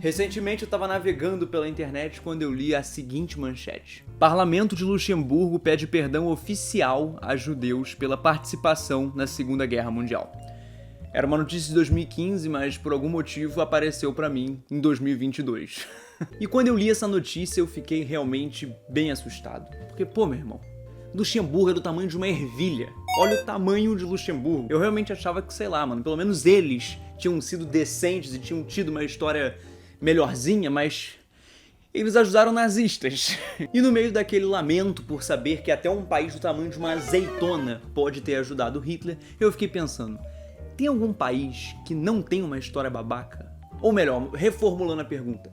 Recentemente eu estava navegando pela internet quando eu li a seguinte manchete: Parlamento de Luxemburgo pede perdão oficial a judeus pela participação na Segunda Guerra Mundial. Era uma notícia de 2015, mas por algum motivo apareceu pra mim em 2022. E quando eu li essa notícia eu fiquei realmente bem assustado. Porque, meu irmão, Luxemburgo é do tamanho de uma ervilha. Olha o tamanho de Luxemburgo. Eu realmente achava que, sei lá, mano, pelo menos eles tinham sido decentes e tinham tido uma história melhorzinha, mas eles ajudaram nazistas. E no meio daquele lamento por saber que até um país do tamanho de uma azeitona pode ter ajudado Hitler, eu fiquei pensando, tem algum país que não tem uma história babaca? Ou melhor, reformulando a pergunta,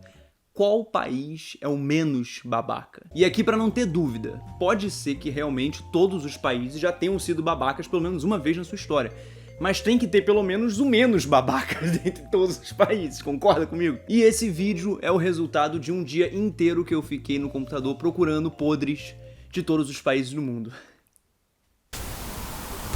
qual país é o menos babaca? E aqui, pra não ter dúvida, pode ser que realmente todos os países já tenham sido babacas pelo menos uma vez na sua história. Mas tem que ter pelo menos o menos babaca dentre todos os países, concorda comigo? E esse vídeo é o resultado de um dia inteiro que eu fiquei no computador procurando podres de todos os países do mundo.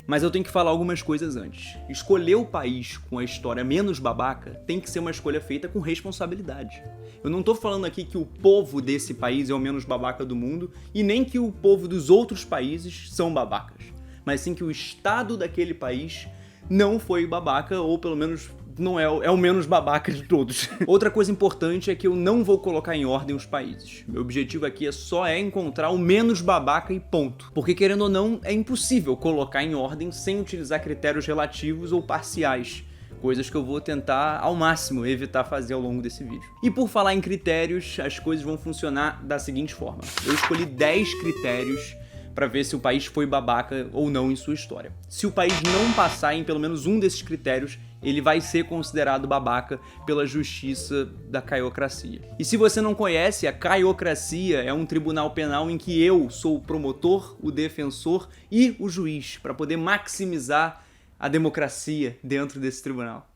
Mas eu tenho que falar algumas coisas antes. Escolher o país com a história menos babaca tem que ser uma escolha feita com responsabilidade. Eu não tô falando aqui que o povo desse país é o menos babaca do mundo e nem que o povo dos outros países são babacas, mas sim que o estado daquele país não foi babaca, ou pelo menos não é o menos babaca de todos. Outra coisa importante é que eu não vou colocar em ordem os países. Meu objetivo aqui só é encontrar o menos babaca e ponto. Porque, querendo ou não, é impossível colocar em ordem sem utilizar critérios relativos ou parciais. Coisas que eu vou tentar, ao máximo, evitar fazer ao longo desse vídeo. E por falar em critérios, as coisas vão funcionar da seguinte forma. Eu escolhi 10 critérios para ver se o país foi babaca ou não em sua história. Se o país não passar em pelo menos um desses critérios, ele vai ser considerado babaca pela justiça da caiocracia. E se você não conhece, a caiocracia é um tribunal penal em que eu sou o promotor, o defensor e o juiz, para poder maximizar a democracia dentro desse tribunal.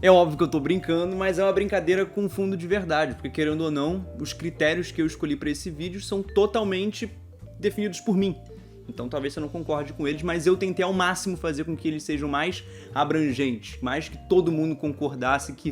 É óbvio que eu tô brincando, mas é uma brincadeira com fundo de verdade, porque querendo ou não, os critérios que eu escolhi para esse vídeo são totalmente definidos por mim. Então talvez você não concorde com eles, mas eu tentei ao máximo fazer com que eles sejam mais abrangentes, mais que todo mundo concordasse que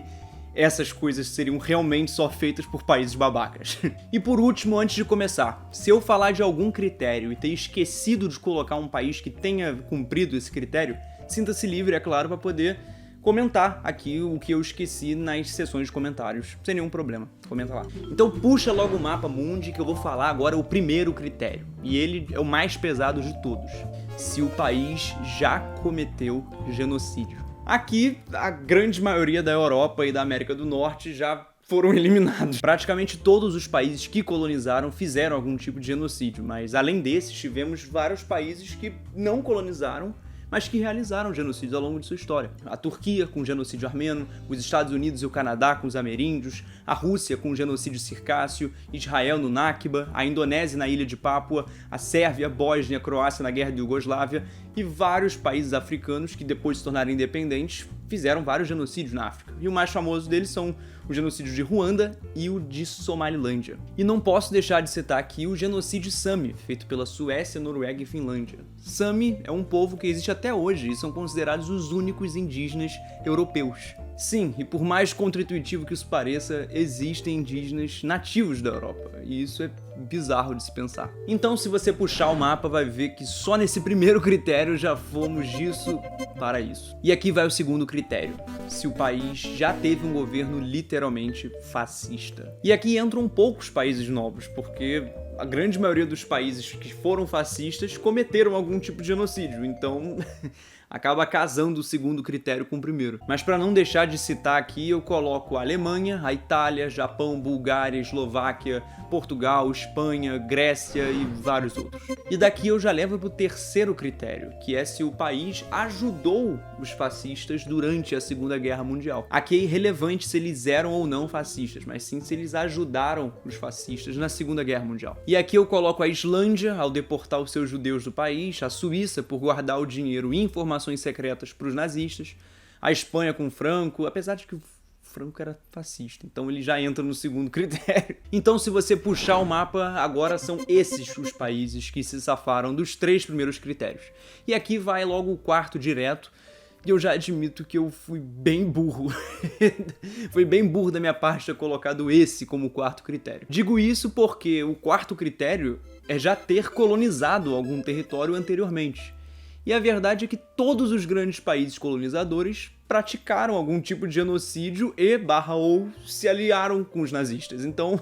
essas coisas seriam realmente só feitas por países babacas. E por último, antes de começar, se eu falar de algum critério e ter esquecido de colocar um país que tenha cumprido esse critério, sinta-se livre, é claro, para poder comentar aqui o que eu esqueci nas sessões de comentários, sem nenhum problema, comenta lá. Então puxa logo o mapa mundi que eu vou falar agora o primeiro critério, e ele é o mais pesado de todos: se o país já cometeu genocídio. Aqui, a grande maioria da Europa e da América do Norte já foram eliminados. Praticamente todos os países que colonizaram fizeram algum tipo de genocídio, mas além desses, tivemos vários países que não colonizaram, mas que realizaram genocídios ao longo de sua história. A Turquia com o genocídio armeno, os Estados Unidos e o Canadá com os ameríndios, a Rússia com o genocídio circássio, Israel no Nakba, a Indonésia na ilha de Pápua, a Sérvia, Bósnia, Croácia na guerra de Iugoslávia e vários países africanos que depois de se tornarem independentes fizeram vários genocídios na África. E o mais famoso deles são o genocídio de Ruanda e o de Somalilândia. E não posso deixar de citar aqui o genocídio Sami, feito pela Suécia, Noruega e Finlândia. Sami é um povo que existe até hoje e são considerados os únicos indígenas europeus. Sim, e por mais contra-intuitivo que isso pareça, existem indígenas nativos da Europa, e isso é bizarro de se pensar. Então, se você puxar o mapa, vai ver que só nesse primeiro critério já fomos disso para isso. E aqui vai o segundo critério: se o país já teve um governo literalmente fascista. E aqui entram poucos países novos, porque a grande maioria dos países que foram fascistas cometeram algum tipo de genocídio, então acaba casando o segundo critério com o primeiro. Mas para não deixar de citar aqui, eu coloco a Alemanha, a Itália, Japão, Bulgária, Eslováquia, Portugal, Espanha, Grécia e vários outros. E daqui eu já levo para o terceiro critério, que é se o país ajudou os fascistas durante a Segunda Guerra Mundial. Aqui é irrelevante se eles eram ou não fascistas, mas sim se eles ajudaram os fascistas na Segunda Guerra Mundial. E aqui eu coloco a Islândia, ao deportar os seus judeus do país, a Suíça, por guardar o dinheiro e informações secretas para os nazistas, a Espanha com Franco, apesar de que o Franco era fascista, então ele já entra no segundo critério. Então, se você puxar o mapa, agora são esses os países que se safaram dos três primeiros critérios. E aqui vai logo o quarto direto, E eu já admito que eu fui bem burro. Foi bem burro da minha parte ter colocado esse como quarto critério. Digo isso porque o quarto critério é já ter colonizado algum território anteriormente. E a verdade é que todos os grandes países colonizadores praticaram algum tipo de genocídio ou se aliaram com os nazistas. Então,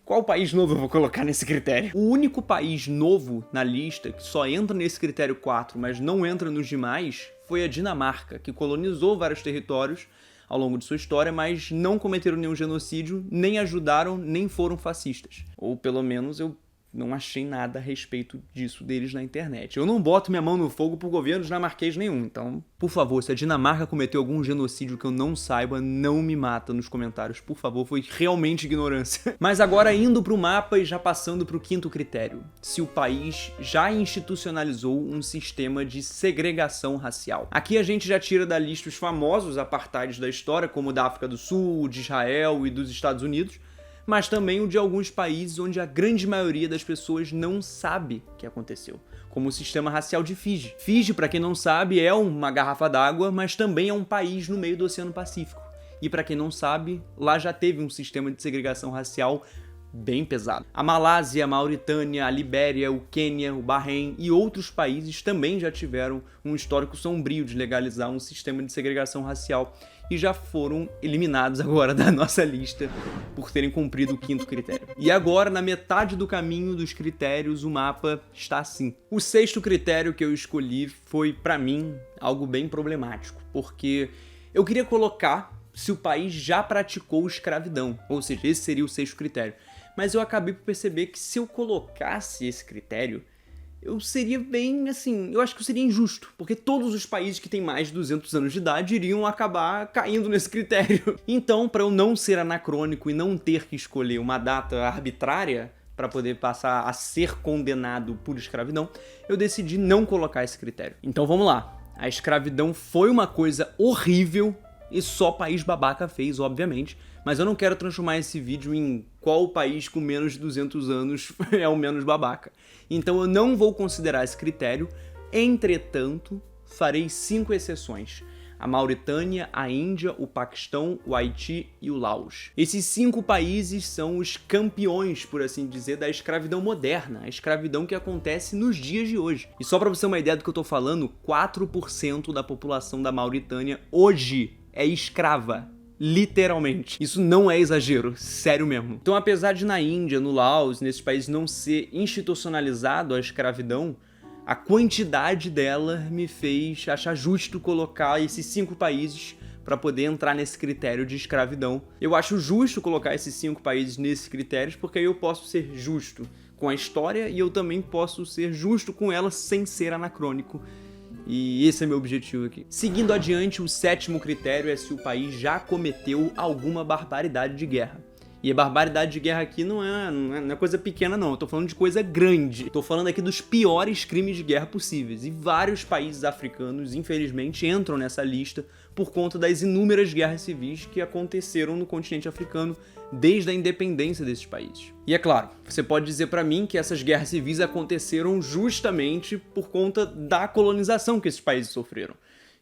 qual país novo eu vou colocar nesse critério? O único país novo na lista que só entra nesse critério 4, mas não entra nos demais, foi a Dinamarca, que colonizou vários territórios ao longo de sua história, mas não cometeram nenhum genocídio, nem ajudaram, nem foram fascistas. Ou pelo menos eu não achei nada a respeito disso deles na internet. Eu não boto minha mão no fogo por governo dinamarquês nenhum, então, por favor, se a Dinamarca cometeu algum genocídio que eu não saiba, não me mata nos comentários, por favor, foi realmente ignorância. Mas agora indo pro mapa e já passando pro quinto critério, se o país já institucionalizou um sistema de segregação racial. Aqui a gente já tira da lista os famosos apartheids da história, como o da África do Sul, o de Israel e dos Estados Unidos, mas também o de alguns países onde a grande maioria das pessoas não sabe que aconteceu, como o sistema racial de Fiji. Fiji, para quem não sabe, é uma garrafa d'água, mas também é um país no meio do Oceano Pacífico. E para quem não sabe, lá já teve um sistema de segregação racial bem pesado. A Malásia, a Mauritânia, a Libéria, o Quênia, o Bahrein e outros países também já tiveram um histórico sombrio de legalizar um sistema de segregação racial e já foram eliminados agora da nossa lista por terem cumprido o quinto critério. E agora, na metade do caminho dos critérios, o mapa está assim. O sexto critério que eu escolhi foi, para mim, algo bem problemático, porque eu queria colocar se o país já praticou escravidão, ou seja, esse seria o sexto critério. Mas eu acabei por perceber que se eu colocasse esse critério, eu seria bem, assim, eu acho que eu seria injusto, porque todos os países que têm mais de 200 anos de idade iriam acabar caindo nesse critério. Então, para eu não ser anacrônico e não ter que escolher uma data arbitrária para poder passar a ser condenado por escravidão, eu decidi não colocar esse critério. Então vamos lá. A escravidão foi uma coisa horrível e só país babaca fez, obviamente, mas eu não quero transformar esse vídeo em qual país com menos de 200 anos é o menos babaca. Então eu não vou considerar esse critério, entretanto, farei 5 exceções. A Mauritânia, a Índia, o Paquistão, o Haiti e o Laos. Esses 5 países são os campeões, por assim dizer, da escravidão moderna, a escravidão que acontece nos dias de hoje. E só para você ter uma ideia do que eu tô falando, 4% da população da Mauritânia hoje é escrava. Literalmente. Isso não é exagero, sério mesmo. Então, apesar de na Índia, no Laos, nesses países não ser institucionalizado a escravidão, a quantidade dela me fez achar justo colocar esses 5 países para poder entrar nesse critério de escravidão. Eu acho justo colocar esses 5 países nesses critérios, porque aí eu posso ser justo com a história e eu também posso ser justo com ela sem ser anacrônico. E esse é meu objetivo aqui. Seguindo adiante, o 7º critério é se o país já cometeu alguma barbaridade de guerra. E a barbaridade de guerra aqui não é coisa pequena não, eu tô falando de coisa grande. Tô falando aqui dos piores crimes de guerra possíveis. E vários países africanos, infelizmente, entram nessa lista por conta das inúmeras guerras civis que aconteceram no continente africano desde a independência desses países. E é claro, você pode dizer pra mim que essas guerras civis aconteceram justamente por conta da colonização que esses países sofreram.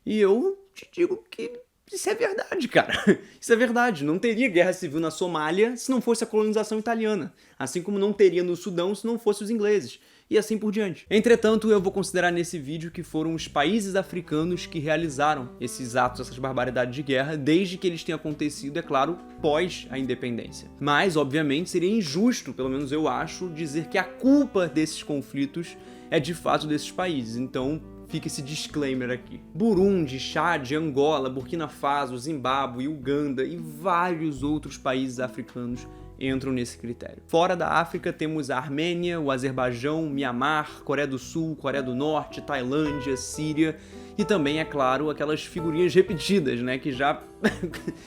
E eu te digo que isso é verdade, cara. Isso é verdade. Não teria guerra civil na Somália se não fosse a colonização italiana. Assim como não teria no Sudão se não fosse os ingleses. E assim por diante. Entretanto, eu vou considerar nesse vídeo que foram os países africanos que realizaram esses atos, essas barbaridades de guerra, desde que eles tenham acontecido, é claro, pós a independência. Mas, obviamente, seria injusto, pelo menos eu acho, dizer que a culpa desses conflitos é de fato desses países. Então, fica esse disclaimer aqui. Burundi, Chad, Angola, Burkina Faso, Zimbábue, Uganda e vários outros países africanos entram nesse critério. Fora da África temos a Armênia, o Azerbaijão, Mianmar, Coreia do Sul, Coreia do Norte, Tailândia, Síria e também, é claro, aquelas figurinhas repetidas, né, que já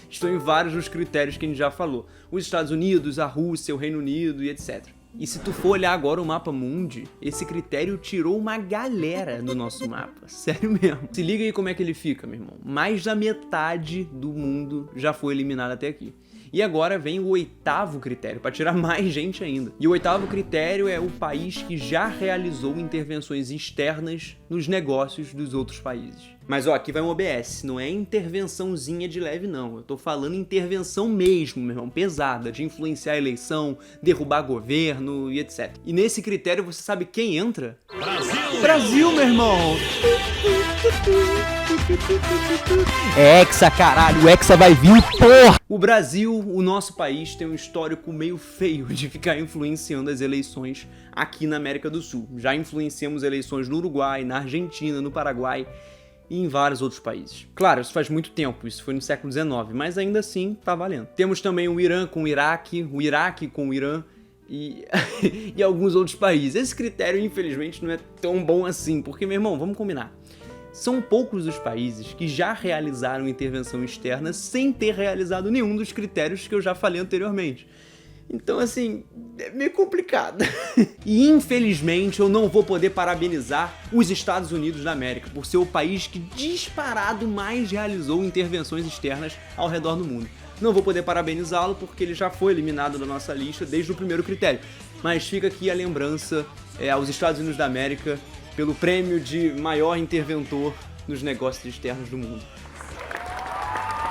estão em vários dos critérios que a gente já falou. Os Estados Unidos, a Rússia, o Reino Unido e etc. E se tu for olhar agora o mapa mundi, esse critério tirou uma galera do nosso mapa. Sério mesmo. Se liga aí como é que ele fica, meu irmão. Mais da metade do mundo já foi eliminado até aqui. E agora vem o 8º critério, para tirar mais gente ainda. E o 8º critério é o país que já realizou intervenções externas nos negócios dos outros países. Mas ó, aqui vai um OBS, não é intervençãozinha de leve não, eu tô falando intervenção mesmo, meu irmão, pesada, de influenciar a eleição, derrubar governo e etc. E nesse critério você sabe quem entra? Brasil! Brasil, meu irmão! É Hexa, caralho, o Hexa vai vir, porra! O Brasil, o nosso país, tem um histórico meio feio de ficar influenciando as eleições aqui na América do Sul. Já influenciamos eleições no Uruguai, na Argentina, no Paraguai e em vários outros países. Claro, isso faz muito tempo, isso foi no século XIX, mas ainda assim tá valendo. Temos também o Irã com o Iraque com o Irã e alguns outros países. Esse critério, infelizmente, não é tão bom assim, porque, meu irmão, vamos combinar. São poucos os países que já realizaram intervenção externa sem ter realizado nenhum dos critérios que eu já falei anteriormente. Então, assim, é meio complicado. E, infelizmente, eu não vou poder parabenizar os Estados Unidos da América por ser o país que disparado mais realizou intervenções externas ao redor do mundo. Não vou poder parabenizá-lo porque ele já foi eliminado da nossa lista desde o primeiro critério. Mas fica aqui a lembrança aos Estados Unidos da América pelo prêmio de maior interventor nos negócios externos do mundo.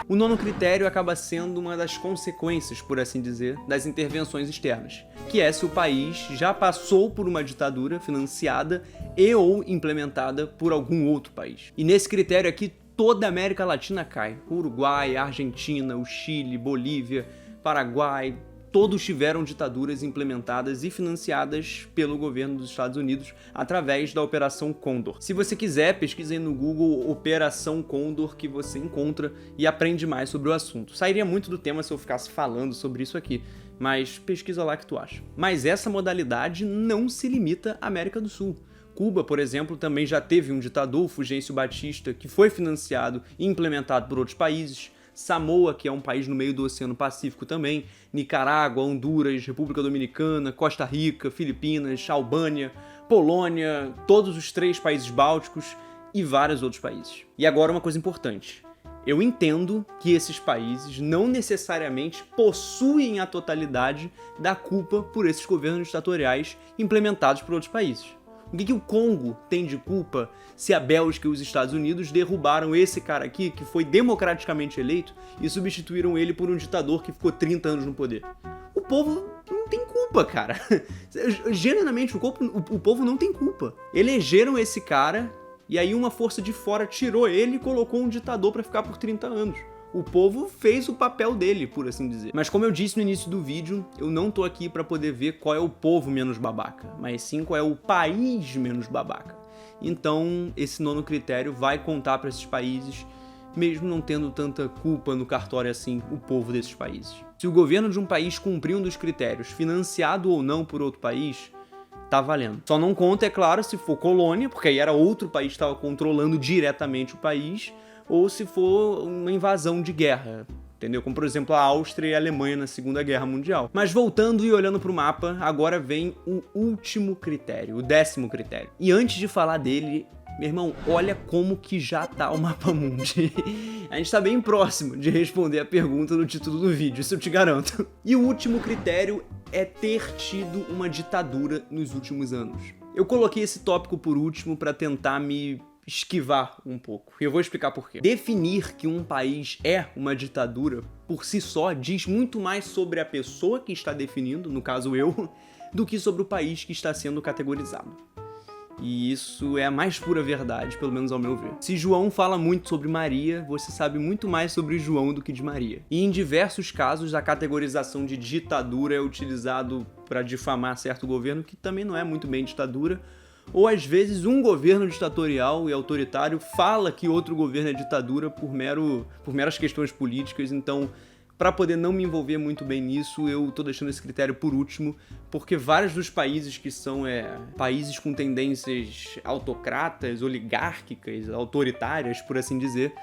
O 9º critério acaba sendo uma das consequências, por assim dizer, das intervenções externas, que é se o país já passou por uma ditadura financiada e ou implementada por algum outro país. E nesse critério aqui, toda a América Latina cai. O Uruguai, a Argentina, o Chile, Bolívia, Paraguai, todos tiveram ditaduras implementadas e financiadas pelo governo dos Estados Unidos através da Operação Condor. Se você quiser, pesquise aí no Google Operação Condor que você encontra e aprende mais sobre o assunto. Sairia muito do tema se eu ficasse falando sobre isso aqui, mas pesquisa lá que tu acha. Mas essa modalidade não se limita à América do Sul. Cuba, por exemplo, também já teve um ditador, Fulgêncio Batista, que foi financiado e implementado por outros países. Samoa, que é um país no meio do Oceano Pacífico também, Nicarágua, Honduras, República Dominicana, Costa Rica, Filipinas, Albânia, Polônia, todos os 3 países bálticos e vários outros países. E agora uma coisa importante. Eu entendo que esses países não necessariamente possuem a totalidade da culpa por esses governos ditatoriais implementados por outros países. O que o Congo tem de culpa se a Bélgica e os Estados Unidos derrubaram esse cara aqui, que foi democraticamente eleito, e substituíram ele por um ditador que ficou 30 anos no poder? O povo não tem culpa, cara. Genuinamente, o povo não tem culpa. Elegeram esse cara, e aí uma força de fora tirou ele e colocou um ditador pra ficar por 30 anos. O povo fez o papel dele, por assim dizer. Mas como eu disse no início do vídeo, eu não tô aqui pra poder ver qual é o povo menos babaca, mas sim qual é o país menos babaca. Então, esse 9º critério vai contar pra esses países, mesmo não tendo tanta culpa no cartório assim, o povo desses países. Se o governo de um país cumprir um dos critérios, financiado ou não por outro país, tá valendo. Só não conta, é claro, se for colônia, porque aí era outro país que estava controlando diretamente o país, ou se for uma invasão de guerra, entendeu? Como, por exemplo, a Áustria e a Alemanha na Segunda Guerra Mundial. Mas voltando e olhando pro mapa, agora vem o último critério, o 10º critério. E antes de falar dele, meu irmão, olha como que já tá o mapa mundi. A gente tá bem próximo de responder a pergunta no título do vídeo, isso eu te garanto. E o último critério é ter tido uma ditadura nos últimos anos. Eu coloquei esse tópico por último para tentar me esquivar um pouco. E eu vou explicar por quê. Definir que um país é uma ditadura, por si só, diz muito mais sobre a pessoa que está definindo, no caso eu, do que sobre o país que está sendo categorizado. E isso é a mais pura verdade, pelo menos ao meu ver. Se João fala muito sobre Maria, você sabe muito mais sobre João do que de Maria. E em diversos casos, a categorização de ditadura é utilizado para difamar certo governo, que também não é muito bem ditadura, ou às vezes um governo ditatorial e autoritário fala que outro governo é ditadura por meras questões políticas. Então, para poder não me envolver muito bem nisso, eu tô deixando esse critério por último, porque vários dos países que são países com tendências autocratas, oligárquicas, autoritárias, por assim dizer,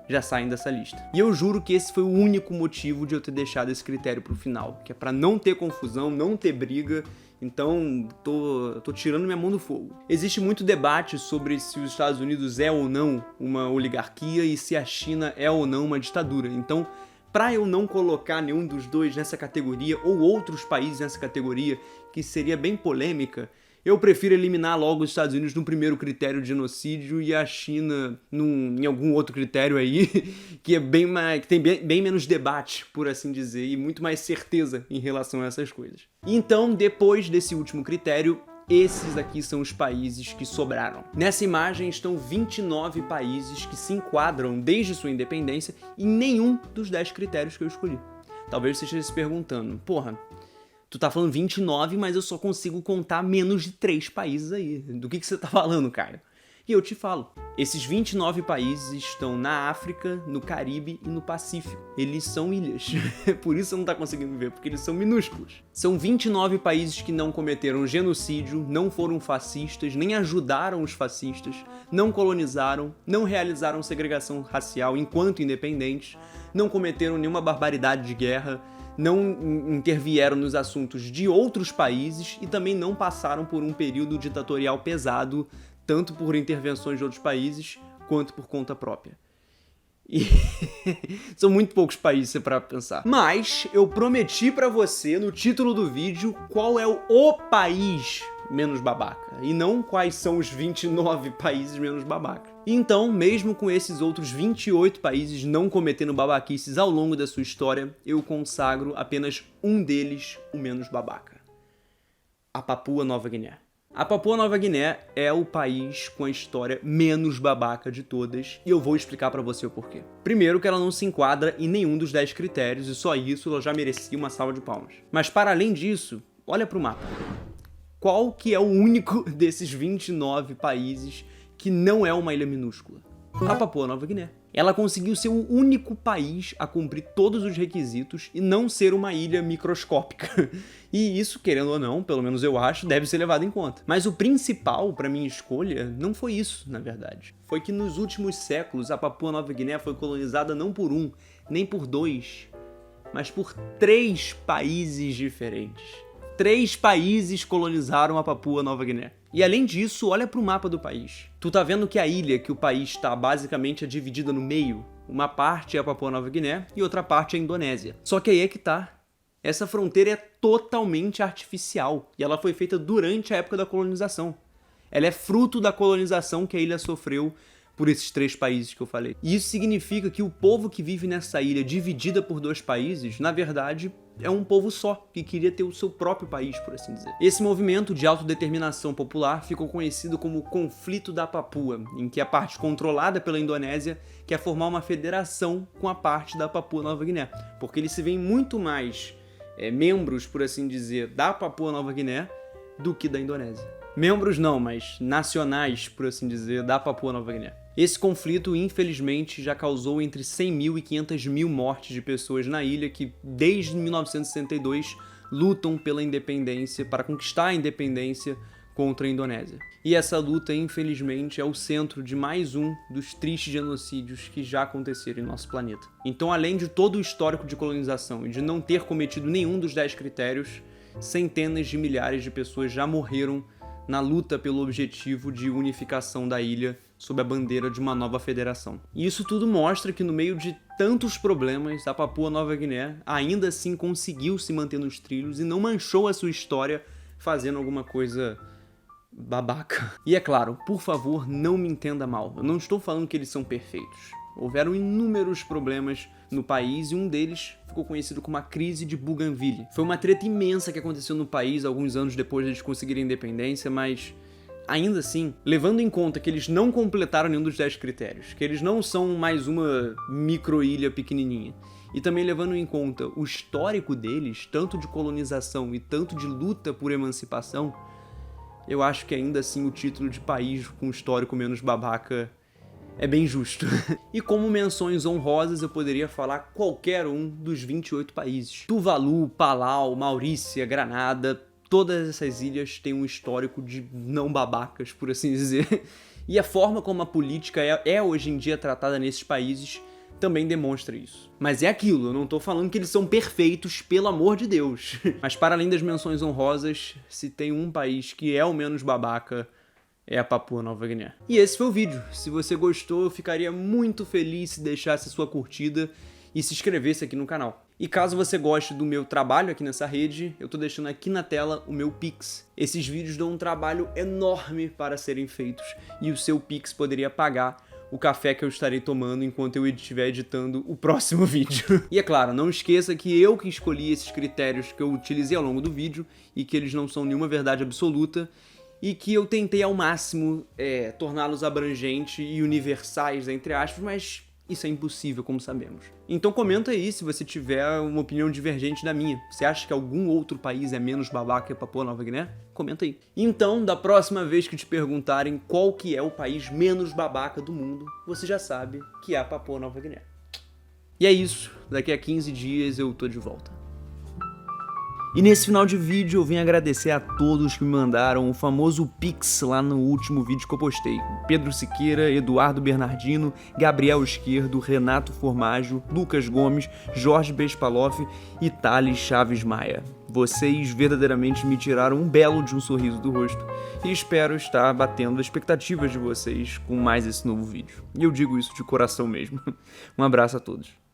já saem dessa lista. E eu juro que esse foi o único motivo de eu ter deixado esse critério pro final, que é pra não ter confusão, não ter briga. Então, tô tirando minha mão do fogo. Existe muito debate sobre se os Estados Unidos é ou não uma oligarquia e se a China é ou não uma ditadura. Então, para eu não colocar nenhum dos dois nessa categoria ou outros países nessa categoria, que seria bem polêmica, eu prefiro eliminar logo os Estados Unidos no primeiro critério de genocídio e a China em algum outro critério aí, que é que tem bem menos debate, por assim dizer, e muito mais certeza em relação a essas coisas. Então, depois desse último critério, esses aqui são os países que sobraram. Nessa imagem estão 29 países que se enquadram desde sua independência em nenhum dos 10 critérios que eu escolhi. Talvez você esteja se perguntando, porra, tu tá falando 29, mas eu só consigo contar menos de 3 países aí. Do que você tá falando, cara? E eu te falo. Esses 29 países estão na África, no Caribe e no Pacífico. Eles são ilhas. Por isso você não tá conseguindo ver, porque eles são minúsculos. São 29 países que não cometeram genocídio, não foram fascistas, nem ajudaram os fascistas, não colonizaram, não realizaram segregação racial enquanto independentes, não cometeram nenhuma barbaridade de guerra, não intervieram nos assuntos de outros países e também não passaram por um período ditatorial pesado, tanto por intervenções de outros países, quanto por conta própria. E são muito poucos países para pensar. Mas eu prometi para você, no título do vídeo, qual é o país menos babaca, e não quais são os 29 países menos babaca. Então, mesmo com esses outros 28 países não cometendo babaquices ao longo da sua história, eu consagro apenas um deles o menos babaca: a Papua Nova Guiné. A Papua Nova Guiné é o país com a história menos babaca de todas, e eu vou explicar pra você o porquê. Primeiro que ela não se enquadra em nenhum dos 10 critérios, e só isso ela já merecia uma salva de palmas. Mas para além disso, olha pro mapa. Qual que é o único desses 29 países que não é uma ilha minúscula? A Papua Nova Guiné. Ela conseguiu ser o único país a cumprir todos os requisitos e não ser uma ilha microscópica. E isso, querendo ou não, pelo menos eu acho, deve ser levado em conta. Mas o principal para minha escolha não foi isso, na verdade. Foi que nos últimos séculos a Papua Nova Guiné foi colonizada não por um, nem por 2, mas por 3 países diferentes. 3 países colonizaram a Papua Nova Guiné. E além disso, olha pro mapa do país. Tu tá vendo que a ilha que o país está basicamente é dividida no meio? Uma parte é a Papua Nova Guiné e outra parte é a Indonésia. Só que aí é que tá. Essa fronteira é totalmente artificial e ela foi feita durante a época da colonização. Ela é fruto da colonização que a ilha sofreu por esses 3 países que eu falei. E isso significa que o povo que vive nessa ilha dividida por 2 países, na verdade, é um povo só, que queria ter o seu próprio país, por assim dizer. Esse movimento de autodeterminação popular ficou conhecido como o Conflito da Papua, em que a parte controlada pela Indonésia quer formar uma federação com a parte da Papua Nova Guiné, porque eles se veem muito mais membros, por assim dizer, da Papua Nova Guiné do que da Indonésia. Membros não, mas nacionais, por assim dizer, da Papua Nova Guiné. Esse conflito, infelizmente, já causou entre 100 mil e 500 mil mortes de pessoas na ilha que, desde 1962, lutam pela independência, para conquistar a independência contra a Indonésia. E essa luta, infelizmente, é o centro de mais um dos tristes genocídios que já aconteceram em nosso planeta. Então, além de todo o histórico de colonização e de não ter cometido nenhum dos 10 critérios, centenas de milhares de pessoas já morreram na luta pelo objetivo de unificação da ilha sob a bandeira de uma nova federação. E isso tudo mostra que no meio de tantos problemas, a Papua Nova Guiné ainda assim conseguiu se manter nos trilhos e não manchou a sua história fazendo alguma coisa babaca. E é claro, por favor, não me entenda mal, eu não estou falando que eles são perfeitos. Houveram inúmeros problemas no país e um deles ficou conhecido como a crise de Bougainville. Foi uma treta imensa que aconteceu no país alguns anos depois de eles conseguirem a independência, mas ainda assim, levando em conta que eles não completaram nenhum dos 10 critérios, que eles não são mais uma micro-ilha pequenininha, e também levando em conta o histórico deles, tanto de colonização e tanto de luta por emancipação, eu acho que ainda assim o título de país com histórico menos babaca é bem justo. E como menções honrosas, eu poderia falar qualquer um dos 28 países. Tuvalu, Palau, Maurícia, Granada, todas essas ilhas têm um histórico de não babacas, por assim dizer. E a forma como a política é hoje em dia tratada nesses países também demonstra isso. Mas é aquilo, eu não tô falando que eles são perfeitos, pelo amor de Deus. Mas para além das menções honrosas, se tem um país que é o menos babaca, é a Papua Nova Guiné. E esse foi o vídeo. Se você gostou, eu ficaria muito feliz se deixasse sua curtida e se inscrevesse aqui no canal. E caso você goste do meu trabalho aqui nessa rede, eu tô deixando aqui na tela o meu Pix. Esses vídeos dão um trabalho enorme para serem feitos e o seu Pix poderia pagar o café que eu estarei tomando enquanto eu estiver editando o próximo vídeo. E é claro, não esqueça que eu que escolhi esses critérios que eu utilizei ao longo do vídeo e que eles não são nenhuma verdade absoluta e que eu tentei ao máximo torná-los abrangentes e universais, entre aspas, mas isso é impossível, como sabemos. Então comenta aí se você tiver uma opinião divergente da minha. Você acha que algum outro país é menos babaca que a Papua Nova Guiné? Comenta aí. Então, da próxima vez que te perguntarem qual que é o país menos babaca do mundo, você já sabe que é a Papua Nova Guiné. E é isso. Daqui a 15 dias eu tô de volta. E nesse final de vídeo eu vim agradecer a todos que me mandaram o famoso Pix lá no último vídeo que eu postei. Pedro Siqueira, Eduardo Bernardino, Gabriel Esquerdo, Renato Formaggio, Lucas Gomes, Jorge Bespaloff e Thales Chaves Maia. Vocês verdadeiramente me tiraram um belo de um sorriso do rosto e espero estar batendo as expectativas de vocês com mais esse novo vídeo. E eu digo isso de coração mesmo. Um abraço a todos.